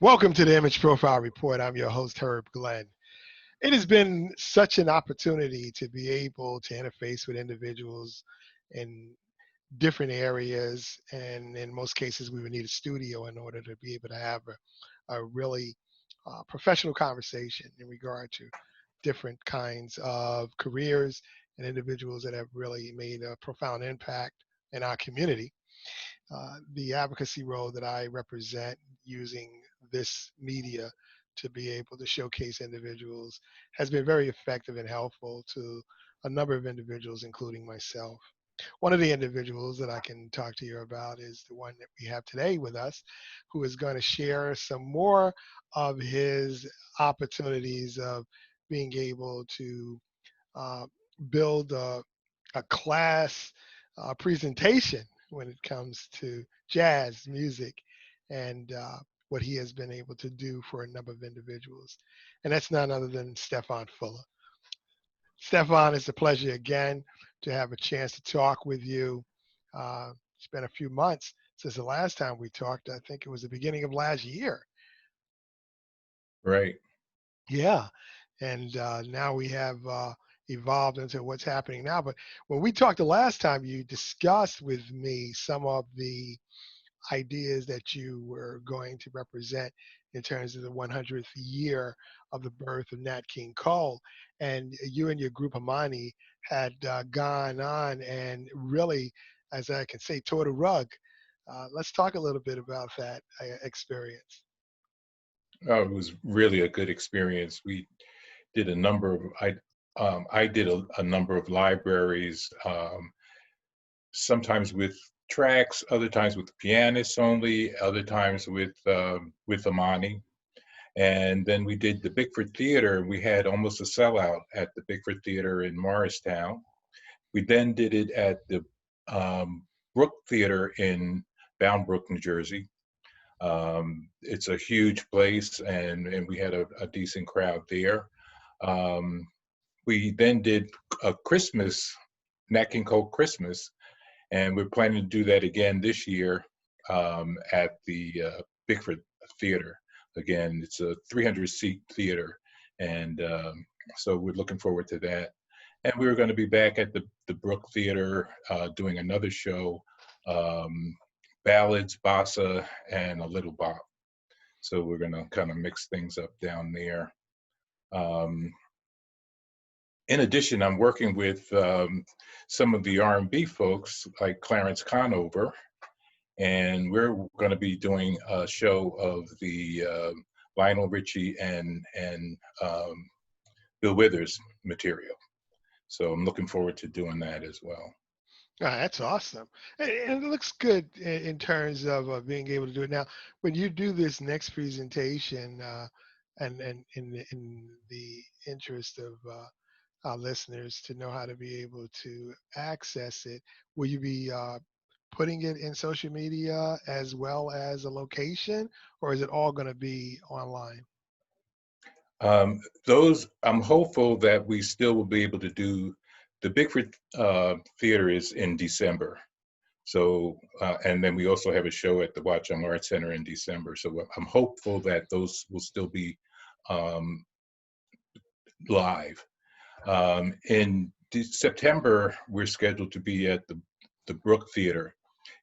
Welcome to the Image Profile Report. I'm your host, Herb Glenn. It has been such an opportunity to be able to interface with individuals in different areas, and in most cases, we would need a studio in order to be able to have a really professional conversation in regard to different kinds of careers and individuals that have really made a profound impact in our community. The advocacy role that I represent using this media to be able to showcase individuals has been very effective and helpful to a number of individuals, including myself. One of the individuals that I can talk to you about is the one that we have today with us, who is going to share some more of his opportunities of being able to uh, build a class presentation when it comes to jazz music and what he has been able to do for a number of individuals. And that's none other than Stefan Fuller. Stefan, it's a pleasure again to have a chance to talk with you. It's been a few months since the last time we talked. I think it was the beginning of last year. Right. Yeah, and now we have evolved into what's happening now. But when we talked the last time, you discussed with me some of the ideas that you were going to represent in terms of the 100th year of the birth of Nat King Cole. And you and your group Amani had gone on and really, as I can say, tore the rug. Let's talk a little bit about that experience. Oh, it was really a good experience. We did a number of I did a number of libraries, sometimes with tracks, other times with pianists only, other times with Amani. And then we did the Bickford Theater. We had almost a sellout at the Bickford Theater in Morristown. We then did it at the Brook Theater in Bound Brook, New Jersey. It's a huge place, and we had a decent crowd there. Um, we then did a Christmas, Nat King Cole Christmas, and we're planning to do that again this year at the Bickford Theater. Again, it's a 300-seat theater, and so we're looking forward to that. And we were going to be back at the Brook Theater doing another show, um, ballads, bossa, and a little bop. So we're going to kind of mix things up down there. Um, in addition, I'm working with some of the R&B folks like Clarence Conover, and we're going to be doing a show of the Lionel Richie and Bill Withers material. So I'm looking forward to doing that as well. That's awesome. And it looks good in terms of being able to do it. Now, when you do this next presentation, and in the interest of our listeners to know how to be able to access it, will you be putting it in social media as well as a location, or is it all going to be online? Those, I'm hopeful that we still will be able to do. The Bickford Theater is in December. So, and then we also have a show at the Watchung Arts Center in December. So I'm hopeful that those will still be um, live. In September, we're scheduled to be at the Brook Theater.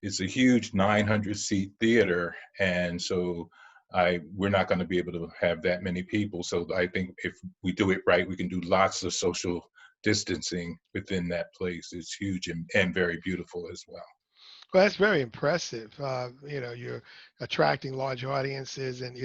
It's a huge 900-seat theater, and so we're not going to be able to have that many people. So I think if we do it right, we can do lots of social distancing within that place. It's huge and very beautiful as well. Well, that's very impressive. You're attracting large audiences, and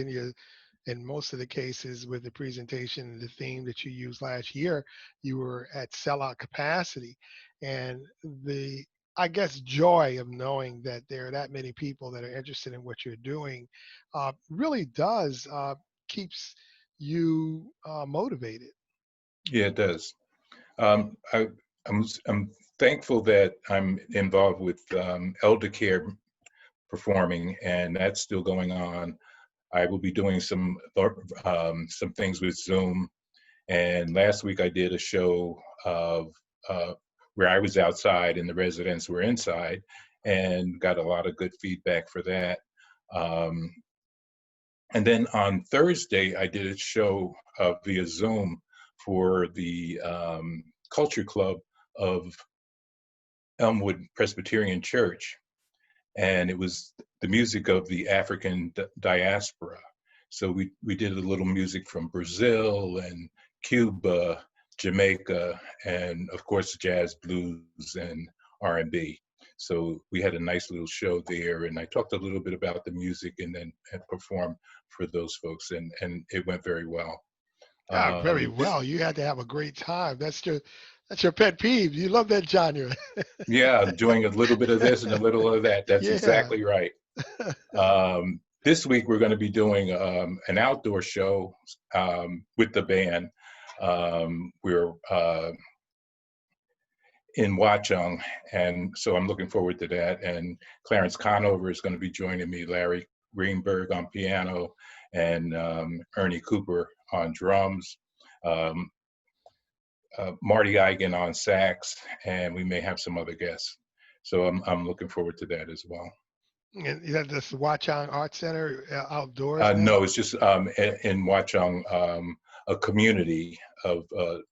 in most of the cases with the presentation and the theme that you used last year, you were at sellout capacity. And the, I guess, joy of knowing that there are that many people that are interested in what you're doing really does keeps you motivated. Yeah, it does. Um, I, I'm thankful that I'm involved with Eldercare performing, and that's still going on. I will be doing some things with Zoom. And last week I did a show of where I was outside and the residents were inside, and got a lot of good feedback for that. Um, And then on Thursday, I did a show via Zoom for the Culture Club of Elmwood Presbyterian Church, and it was the music of the African diaspora. So we did a little music from Brazil and Cuba, Jamaica, and of course jazz, blues, and R&B. So we had a nice little show there, and I talked a little bit about the music, and then performed for those folks, and it went very well. Ah, very well. You had to have a great time. That's your pet peeve. You love that genre. Yeah, doing a little bit of this and a little of that. That's Yeah. exactly right. This week we're going to be doing an outdoor show with the band. We're in Watchung, and so I'm looking forward to that. And Clarence Conover is going to be joining me, Larry Greenberg on piano, and Ernie Cooper on drums, um, Marty Eigen on sax, and we may have some other guests. So I'm looking forward to that as well. And you had this Watchung Art Center outdoors now? No, it's just in Watchung, a community of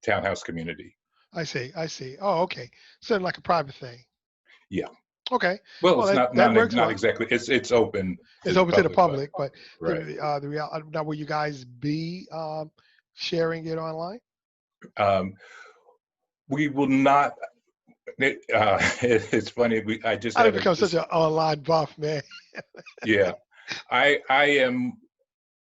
townhouse community. I see. I see. Oh, okay. So like a private thing. Yeah. Okay. Well, Well, it's that works not well. exactly. It's open to It's the open to the public, but public, but right. the real now will you guys be sharing it online? Um, we will not. It's funny. I just I didn't had become such this. an online buff, man. Yeah, I am.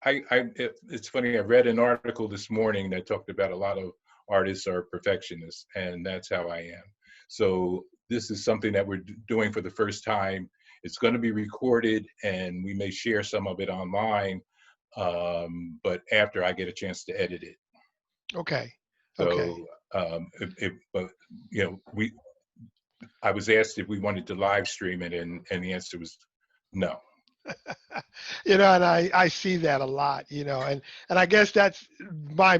It's funny. I read an article this morning that talked about a lot of artists are perfectionists, and that's how I am. So this is something that we're doing for the first time. It's going to be recorded, and we may share some of it online, but after I get a chance to edit it. Okay. Okay. So, but you know, I was asked if we wanted to live stream it, and the answer was no. You know, and I see that a lot, you know, and I guess that's my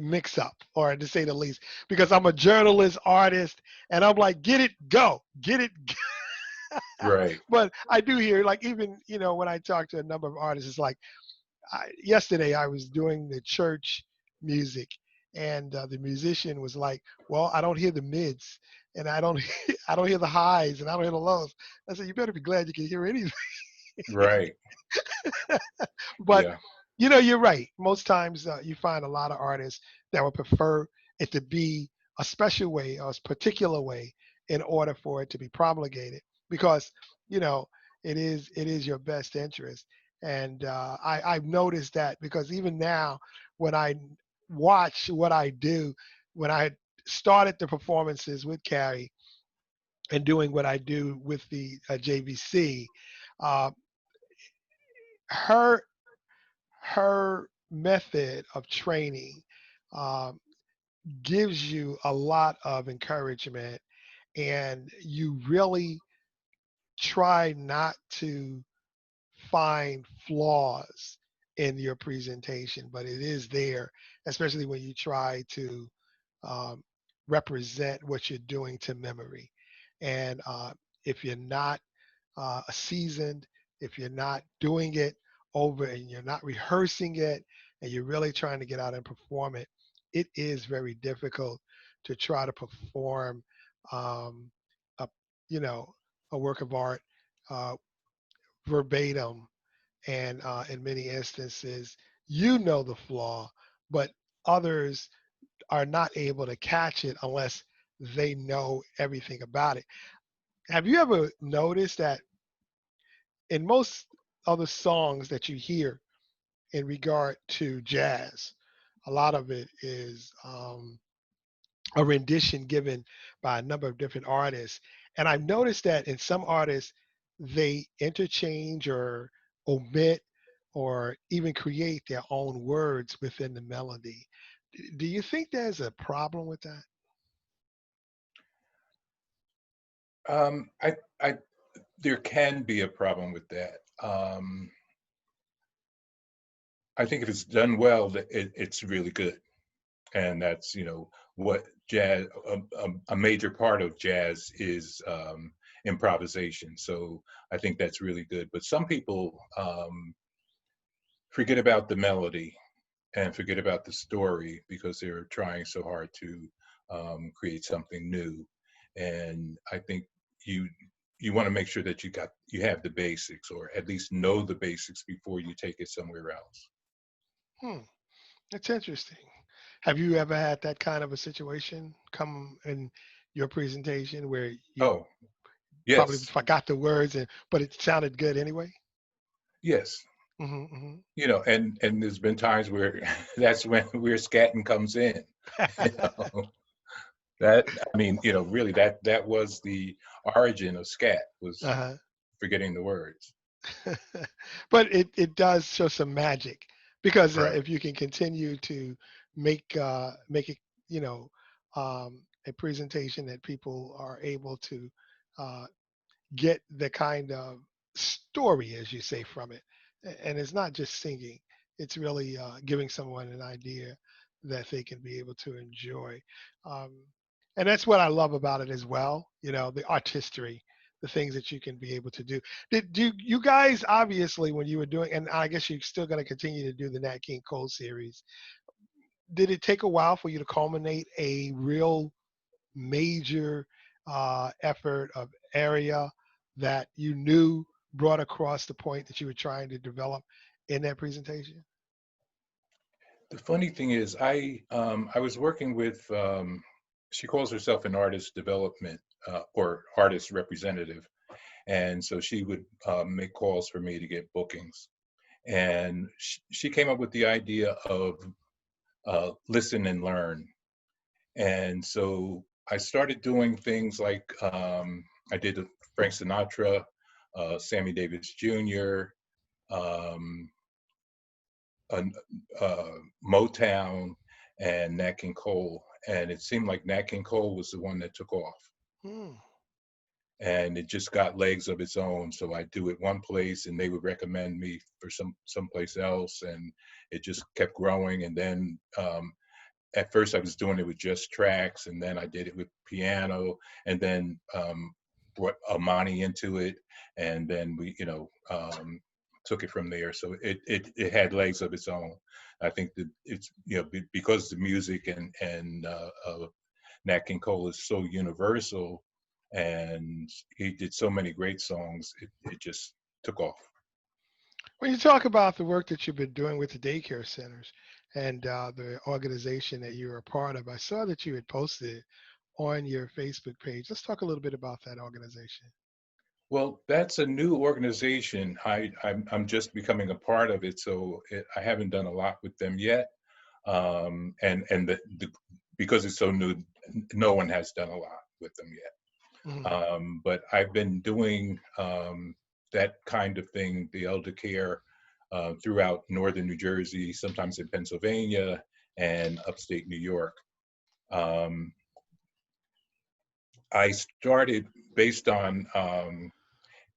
mix up, or to say the least, because I'm a journalist, artist, and I'm like, get it, go, get it. Right. But I do hear, like, even, you know, when I talk to a number of artists, it's like, yesterday I was doing the church music, and the musician was like, "Well, I don't hear the mids, and I don't, I don't hear the highs, and I don't hear the lows." I said, "You better be glad you can hear anything." Right. But Yeah. you know, you're right. Most times you find a lot of artists that would prefer it to be a special way or a particular way in order for it to be promulgated, because you know it is your best interest. And I've noticed that, because even now when I watch what I do, when I started the performances with Carrie and doing what I do with the JVC, uh, her her method of training um, gives you a lot of encouragement, and you really try not to find flaws in your presentation, but it is there, especially when you try to um, represent what you're doing to memory. And if you're not seasoned, if you're not doing it over and you're not rehearsing it, and you're really trying to get out and perform it, it is very difficult to try to perform um, a, you know, a work of art uh, verbatim. And in many instances, you know the flaw, but others are not able to catch it unless they know everything about it. Have you ever noticed that in most other songs that you hear in regard to jazz, a lot of it is a rendition given by a number of different artists. And I've noticed that in some artists, they interchange or omit or even create their own words within the melody. Do you think there's a problem with that? I there can be a problem with that. I think if it's done well, it's really good, and that's what jazz. A major part of jazz is improvisation. So I think that's really good. But some people forget about the melody and forget about the story because they're trying so hard to create something new. And I think you you want to make sure that you have the basics, or at least know the basics before you take it somewhere else. Hmm, that's interesting. Have you ever had that kind of a situation come in your presentation where you Oh, probably yes, forgot the words and but it sounded good anyway? yes. Hmm. And there's been times where that's where scatting comes in. You know, that I mean, really that was the origin of scat, was Uh-huh. forgetting the words. But it does show some magic because Right. if you can continue to make it, you know, a presentation that people are able to uh, get the kind of story, as you say, from it. And it's not just singing, it's really giving someone an idea that they can be able to enjoy. Um, and that's what I love about it as well, the artistry, the things that you can be able to do. Did you guys, obviously, when you were doing, and I guess you're still going to continue to do the Nat King Cole series, did it take a while for you to culminate a real major effort of area that you knew brought across the point that you were trying to develop in that presentation? The funny thing is, I was working with, she calls herself an artist development or artist representative, and so she would make calls for me to get bookings. And she came up with the idea of listen and learn. And so I started doing things like, I did Frank Sinatra, Sammy Davis Jr., um, uh, uh, Motown, and Nat King Cole. And it seemed like Nat King Cole was the one that took off. Hmm. And it just got legs of its own. So I do it one place, and they would recommend me for someplace else, and it just kept growing. And then at first I was doing it with just tracks, and then I did it with piano, and then brought Amani into it, and then we, took it from there. So it had legs of its own. I think that it's, because the music and Nat King Cole is so universal, and he did so many great songs. It just took off. When you talk about the work that you've been doing with the daycare centers and the organization that you're a part of, I saw that you had posted on your Facebook page. Let's talk a little bit about that organization. Well, that's a new organization. I'm just becoming a part of it, so I haven't done a lot with them yet. And because it's so new, no one has done a lot with them yet. Hmm. But I've been doing that kind of thing, the Eldercare, throughout northern New Jersey, sometimes in Pennsylvania and upstate New York. Um, I started based on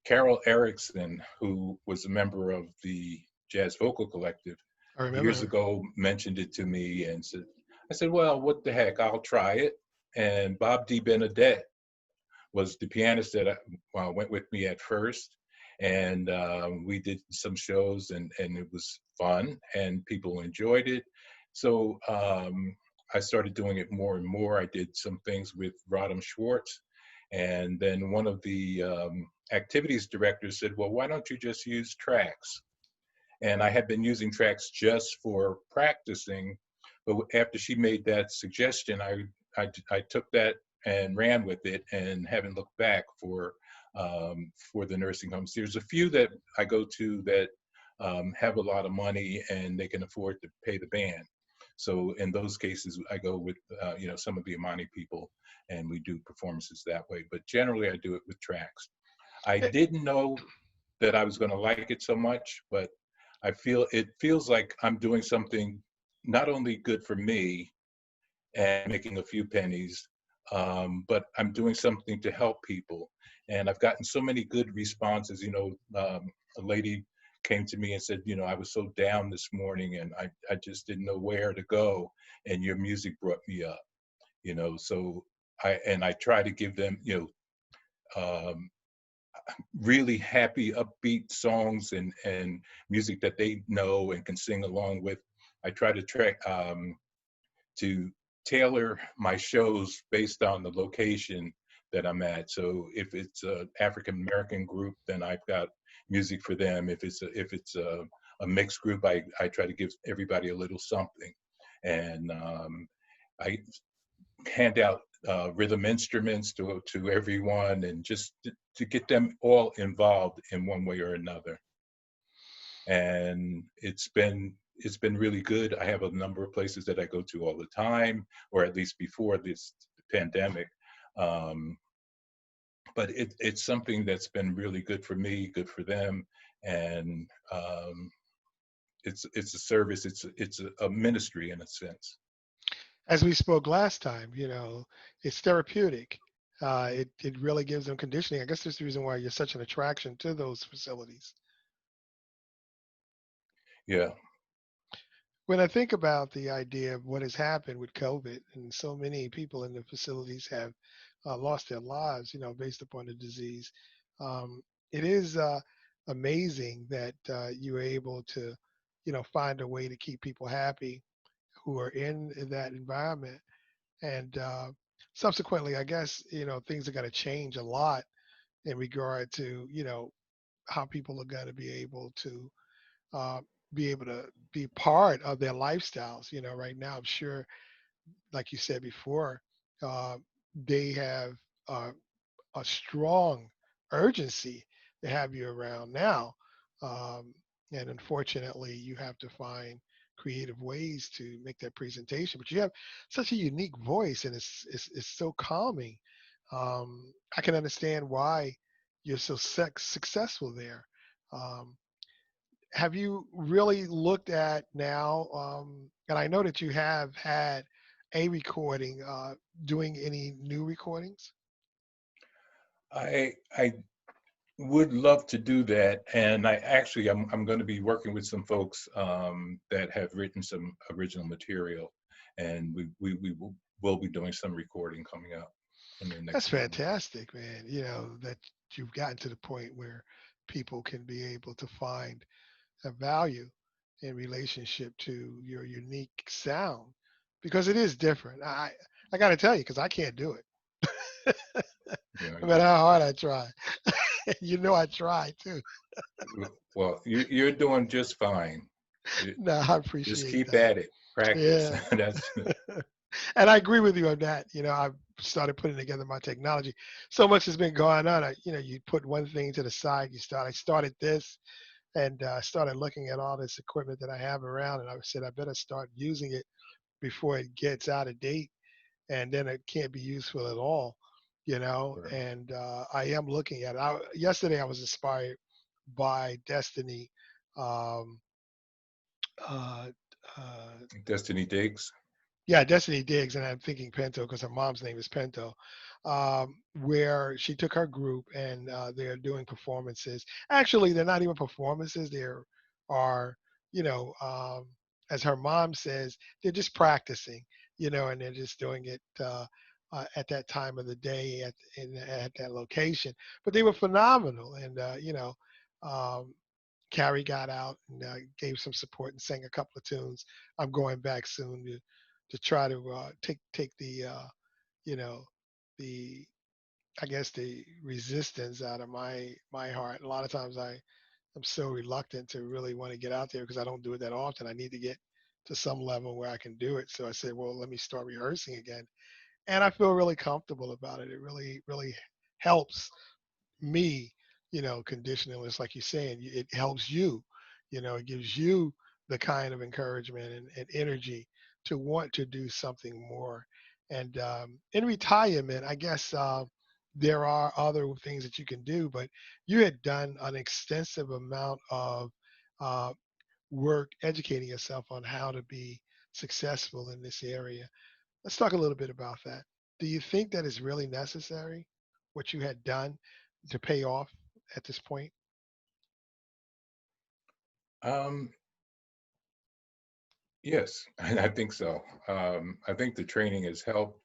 Carol Erickson, who was a member of the Jazz Vocal Collective, I remember years her. ago mentioned it to me and said, I said, well, what the heck, I'll try it. And Bob D. Benedette was the pianist that went with me at first. And we did some shows, and it was fun, and people enjoyed it. So I started doing it more and more. I did some things with Rodham Schwartz. And then one of the activities directors said, well, why don't you just use tracks? And I had been using tracks just for practicing, but after she made that suggestion, I took that and ran with it and haven't looked back for the nursing homes. There's a few that I go to that have a lot of money and they can afford to pay the band. So in those cases, I go with some of the Amani people, and we do performances that way. But generally, I do it with tracks. I Eh, didn't know that I was going to like it so much, but it feels like I'm doing something not only good for me and making a few pennies, but I'm doing something to help people. And I've gotten so many good responses. A lady came to me and said, I was so down this morning, and I just didn't know where to go, and your music brought me up. So I try to give them, um, really happy, upbeat songs and music that they know and can sing along with. I try to to tailor my shows based on the location that I'm at. So if it's a African American group, then I've got music for them. If it's a mixed group, I try to give everybody a little something, and I hand out rhythm instruments to everyone, and just to get them all involved in one way or another. And it's been really good. I have a number of places that I go to all the time, or at least before this pandemic. Um, but it's something that's been really good for me, good for them, and it's a service. It's a ministry in a sense. As we spoke last time, it's therapeutic. It really gives them conditioning. I guess that's the reason why you're such an attraction to those facilities. Yeah, When I think about the idea of what has happened with COVID, and so many people in the facilities have lost their lives, based upon the disease, um, it is amazing that you are able to, find a way to keep people happy who are in that environment. And subsequently, I guess, things are going to change a lot in regard to, how people are going to uh, be able to be part of their lifestyles. Right now, I'm sure, like you said before, uh, they have uh, a strong urgency to have you around now. Um, and unfortunately, you have to find creative ways to make that presentation. But you have such a unique voice, and it's so calming. I can understand why you're so successful there. Um, have you really looked at now? And I know that you have had a recording. Doing any new recordings? I would love to do that, and I'm going to be working with some folks that have written some original material, and will be doing some recording coming up in the That's next few months. fantastic, man. That you've gotten to the point where people can be able to find a value in relationship to your unique sound because it is different. I got to tell you because I can't do it. You know, No matter how hard I try. I try too. well, you're doing just fine. You- No, I Just appreciate keep that. at it, practice. Yeah. That's And I agree with you on that. I've started putting together my technology. So much has been going on. You put one thing to the side. I started this and started looking at all this equipment that I have around, and I said I better start using it before it gets out of date, and then it can't be useful at all. right. And I am looking at it. Yesterday I was inspired by Destiny. Um, uh, uh, Destiny Diggs. yeah, Destiny Diggs, and I'm thinking Pinto because her mom's name is Pinto, where she took her group and they're doing performances. Actually, they're not even performances. There are, you know, um, as her mom says, they're just practicing, and they're just doing it at that time of the day at that location. But they were phenomenal, and um, Carrie got out and gave some support and sang a couple of tunes. I'm going back soon to try to take the you know the I guess the resistance out of my heart. A lot of times I'm so reluctant to really want to get out there because I don't do it that often. I need to get to some level where I can do it. So I said, well, let me start rehearsing again, and I feel really comfortable about it. It really helps me, conditional. It's like you're saying, it helps you, it gives you the kind of encouragement and energy to want to do something more. And in retirement, I guess there are other things that you can do, but you had done an extensive amount of uh, work educating yourself on how to be successful in this area. Let's talk a little bit about that. Do you think that is really necessary, what you had done to pay off at this point? Um, yes, I think so. I think the training has helped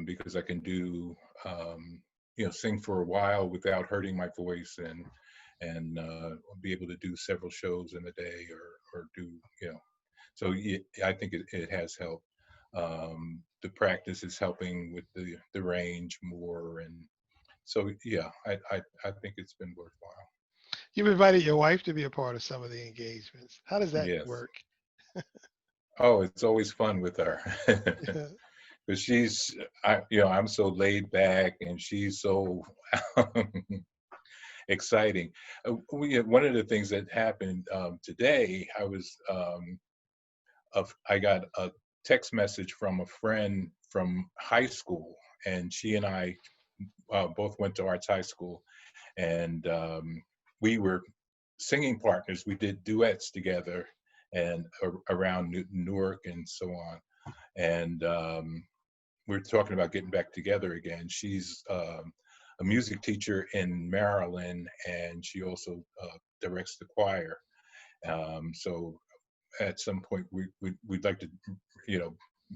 because I can do. sing for a while without hurting my voice, and be able to do several shows in a day, or do, so I think it has helped. The practice is helping with the range more, and so yeah, I think it's been worthwhile. You've invited your wife to be a part of some of the engagements. How does that Yes. work? Oh, it's always fun with her. Because I'm so laid back, and she's so exciting. One of the things that happened today, I got a text message from a friend from high school, and she and I both went to Arts High School, and we were singing partners. We did duets together, and around Newark and so on. And we're talking about getting back together again. She's a music teacher in Maryland, and she also directs the choir. So at some point, we'd like to, you know,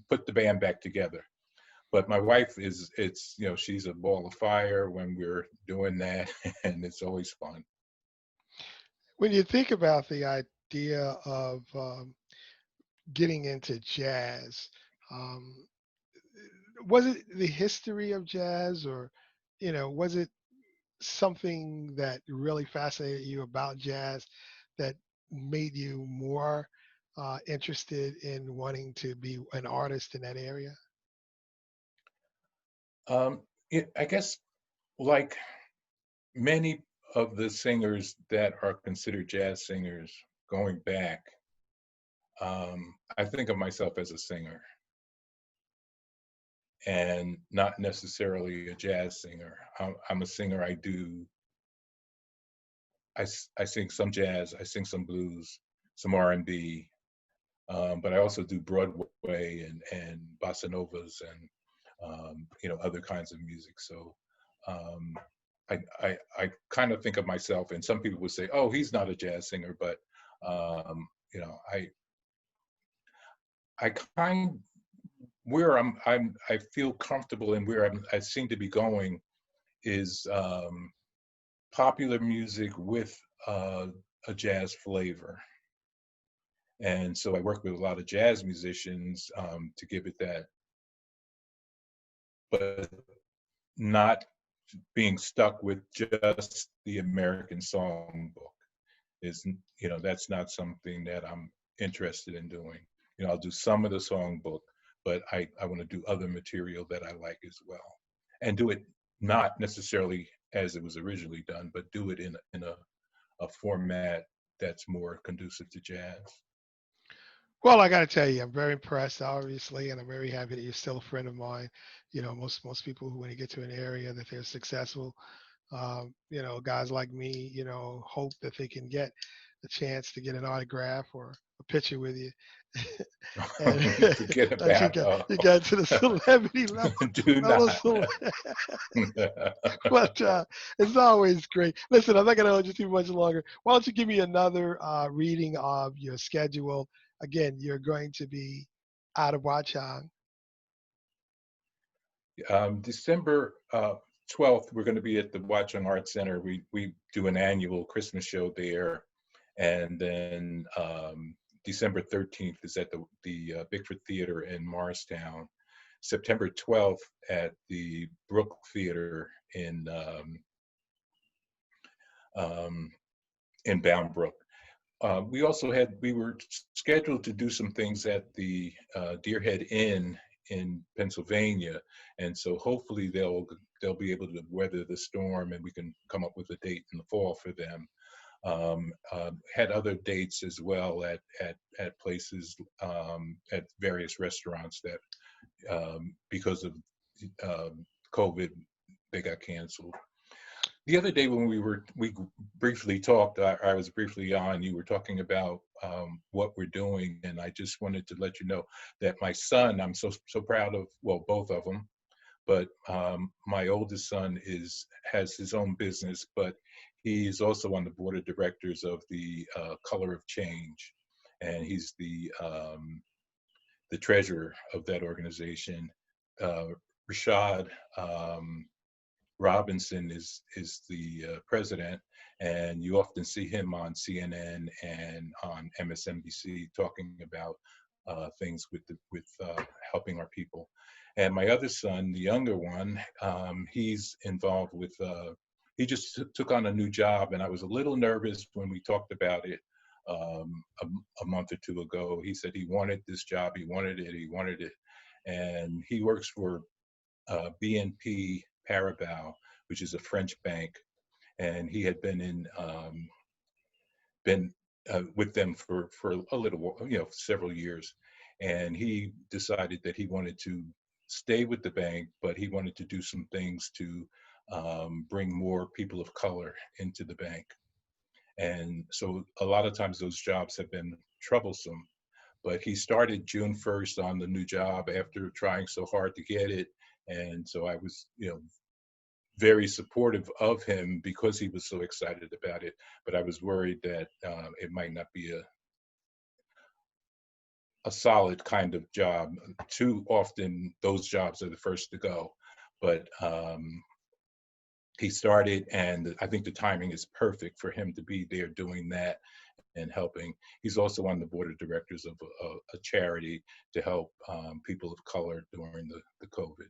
put the band back together. But my wife she's a ball of fire when we're doing that, and it's always fun. When you think about the idea of getting into jazz, um, was it the history of jazz, or was it something that really fascinated you about jazz that made you more interested in wanting to be an artist in that area? Um, I guess, like many of the singers that are considered jazz singers going back, I think of myself as a singer and not necessarily a jazz singer. I'm a singer. I sing some jazz, I sing some blues, some R&B, but I also do Broadway and bossa novas, and other kinds of music. So um, I kind of think of myself, and some people would say, "Oh, he's not a jazz singer," but um, you know, I I kind where I feel comfortable, and where I seem to be going is popular music with uh, a jazz flavor. And so I work with a lot of jazz musicians to give it that, but not being stuck with just the American songbook. Is That's not something that I'm interested in doing. I'll do some of the songbook, but I want to do other material that I like as well, and do it not necessarily as it was originally done, but do it in a format that's more conducive to jazz. Well, I got to tell you, I'm very impressed, obviously, and I'm very happy that you're still a friend of mine. Most people who, when they get to an area that they're successful, guys like me, hope that they can get a chance to get an autograph or a picture with you, and Forget that you about got you got to the celebrity level. do Fellow not. cele- but it's always great. Listen, I'm not going to hold you too much longer. Why don't you give me another reading of your schedule? Again, you're going to be out of Watchung. December 12th, we're going to be at the Watchung Arts Center. We do an annual Christmas show there, and then December 13th is at the Bickford Theater in Morristown. September 12th at the Brook Theater um, in Bound Brook. We were scheduled to do some things at the Deerhead Inn in Pennsylvania, and so hopefully they'll be able to weather the storm, and we can come up with a date in the fall for them. Had other dates as well at places, at various restaurants that because of COVID, they got canceled. The other day when we briefly talked, I was briefly on. You were talking about what we're doing, and I just wanted to let you know that my son, I'm so proud of. Well, both of them, but my oldest son has his own business, but he's also on the board of directors of the Color of Change, and he's the treasurer of that organization. Rashad. Robinson is the president, and you often see him on CNN and on MSNBC talking about things with helping our people. And my other son, the younger one, he's involved with. He just took on a new job, and I was a little nervous when we talked about it a month or two ago. He said he wanted this job, he wanted it, he wanted it, and he works for BNP Paribas, which is a French bank, and he had been with them for a little, several years, and he decided that he wanted to stay with the bank, but he wanted to do some things to bring more people of color into the bank. And so a lot of times those jobs have been troublesome. But he started June 1st on the new job after trying so hard to get it. And so I was, very supportive of him because he was so excited about it. But I was worried that it might not be a solid kind of job. Too often, those jobs are the first to go. But he started, and I think the timing is perfect for him to be there doing that and helping. He's also on the board of directors of a charity to help people of color during the COVID.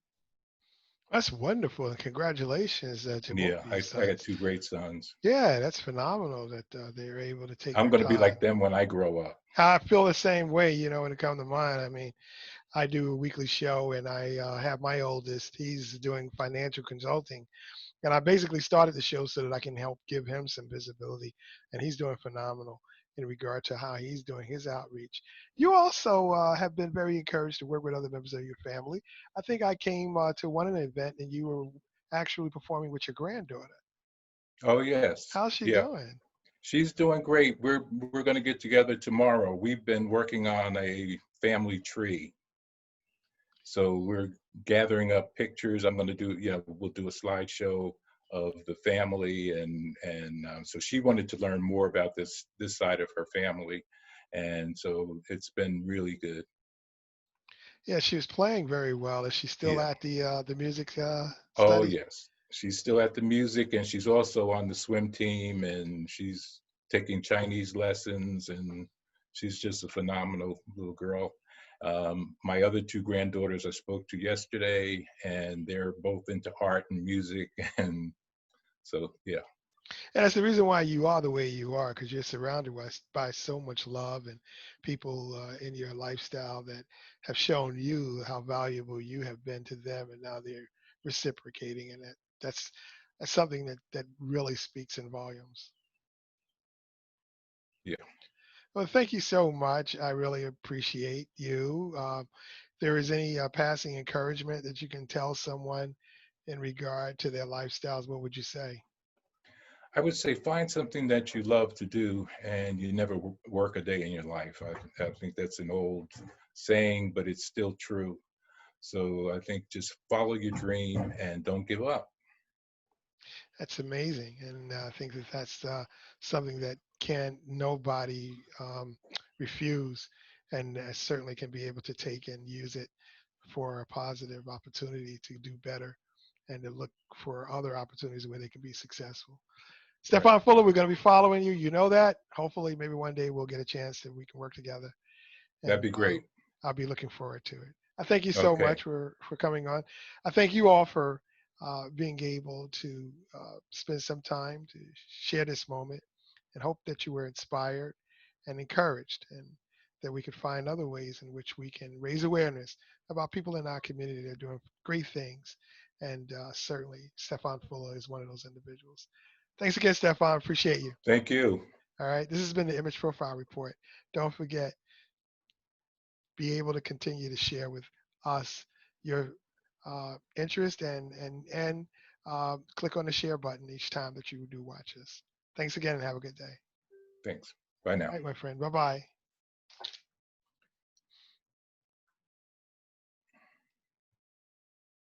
That's wonderful, and congratulations to both Yeah, of your I got sons. two great sons. Yeah, that's phenomenal that they're able to take I'm their going to be time. like them when I grow up. I feel the same way, when it comes to mine. I mean, I do a weekly show, and I have my oldest. He's doing financial consulting, and I basically started the show so that I can help give him some visibility, and he's doing phenomenal in regard to how he's doing his outreach. You also have been very encouraged to work with other members of your family. I think I came to one event, and you were actually performing with your granddaughter. Oh yes, How's she yeah, doing? she's doing great. We're going to get together tomorrow. We've been working on a family tree, so we're gathering up pictures. I'm going to do, we'll do a slideshow of the family, and so she wanted to learn more about this side of her family, and so it's been really good. Yeah, she was playing very well. Is she still Yeah. at the music Oh study? yes, she's still at the music, and she's also on the swim team, and she's taking Chinese lessons, and she's just a phenomenal little girl. My other two granddaughters I spoke to yesterday, and they're both into art and music, and so yeah, And that's the reason why you are the way you are, because you're surrounded by so much love and people in your lifestyle that have shown you how valuable you have been to them, and now they're reciprocating, and that's something that really speaks in volumes. yeah. Well, thank you so much. I really appreciate you. If there is any passing encouragement that you can tell someone in regard to their lifestyles, what would you say? I would say find something that you love to do, and you never work a day in your life. I think that's an old saying, but it's still true. So I think just follow your dream and don't give up. That's amazing, and I think that that's something that can nobody refuse, and certainly can be able to take and use it for a positive opportunity to do better, and to look for other opportunities where they can be successful. Right. Stefan Fuller, we're going to be following you. You know that. Hopefully, maybe one day we'll get a chance that we can work together, That'd and be great. I'll be looking forward to it. I thank you so Okay. much for coming on. I thank you all for being able to spend some time to share this moment, and hope that you were inspired and encouraged, and that we could find other ways in which we can raise awareness about people in our community that are doing great things. And certainly, Stefan Fuller is one of those individuals. Thanks again, Stefan. Appreciate you. Thank you. All right. This has been the Image Profile Report. Don't forget, be able to continue to share with us your interest, and click on the share button each time that you do watch us. Thanks again, and have a good day. Thanks. Bye now. All right, my friend. Bye bye.